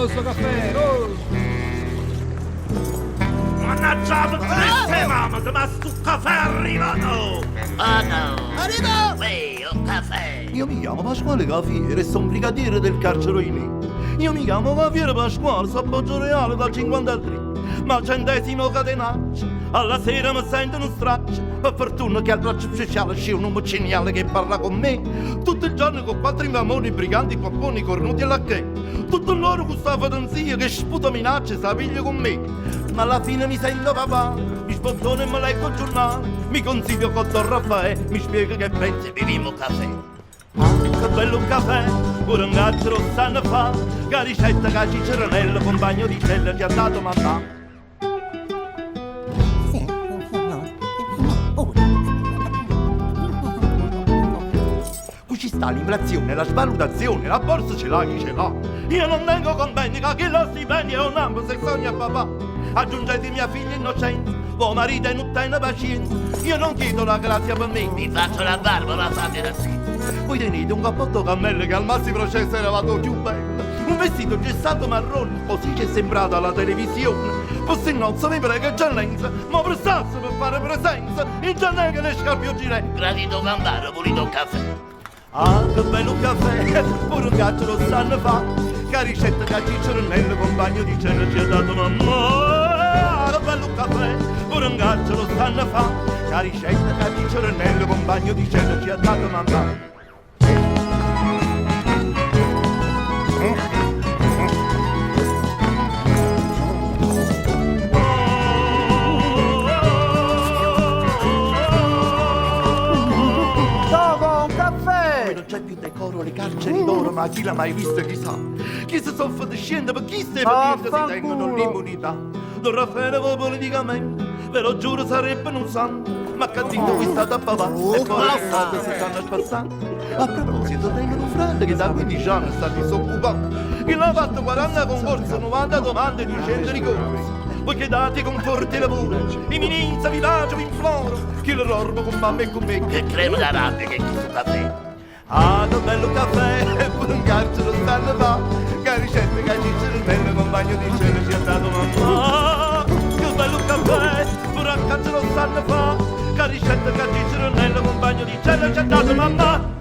buonissimo sto caffè! Oh. Mannaggia, triste mamma, ma sto caffè arrivato! Oh no! Arriva! Ehi, un caffè! Io mi chiamo Pasquale Cafiere e sono brigadiere del carcere Ini. Io mi chiamo Cafiere Pasquale, sono Poggio Reale dal 53. Ma al 100° catenaccio, alla sera mi sento un straccio. Per fortuna che al braccio speciale c'è un uomo geniale che parla con me. Tutto il giorno con 4 infamoni, briganti, papponi, cornuti e lacchè. Tutto loro con sta fatanzia che sputa minacce, sa piglia con me. Ma alla fine mi sento papà, mi spottone e mi leggo il giornale. Mi consiglio con Don Raffaele, mi spiega che pensi e beviamo caffè. Che bello un caffè, pure un gazzo lo sanno fa. Che ricetta che Ciceronello, compagno di cella, ti ha dato mamma. Qui ci sta l'inflazione, la svalutazione, la borsa ce l'ha chi ce l'ha. Io non tengo convegni, che chi lo stipendio è un ambo se sogna papà. Aggiungete mia figlia innocenza, voi marito e non tiene pazienza. Io non chiedo la grazia per me. Mi faccio la barba, la fate da sì. Voi tenete un cappotto cammello che al massimo processo era la più bella. Un vestito gessato marrone, così ci è sembrato alla televisione. Forse non so mi prega eccellenza, ma prestasse per fare presenza. In giornale che le scarpe girei. Gradito gambaro, pulito un caffè. Ah, che bello caffè, pure un gatto lo sanno fa. Che ricetta che Ciceronello, compagno di cena, ci ha dato mamma. Ah, che bello caffè, pure un gatto lo sanno fa. Che ricetta che Ciceronello, compagno di cena, ci ha dato mamma. Togo, un caffè! Non c'è più decoro alle carceri d'oro, ma chi l'ha mai visto chissà. Chi si soffre di scendere, per chi stai partendo si tengono l'immunità. Don Raffaele va politicamente, ve lo giuro sarebbe un santo. Ma che zitto qui state a papà, e poi le strade si stanno spazzando. A proposito, tengo un fratello che da 15 anni sta disoccupato. Che l'ha fatto 40 concorsi, 90 domande, 200 ricorsi. Voi che date conforti e lavoro, eminenza, villaggio, vi imploro, che lo rorbo con mamma e con me. Che crema da rabbia che chi su caffè. Ah, che bello caffè, e pure un carcere stanno fa. Che ricetta che Ciceronello, compagno di cena, ci ha dato mamma. Che bello caffè, pure un carcere stanno fa. Che ricetta che Ciceronello, compagno di cena, ci ha dato mamma.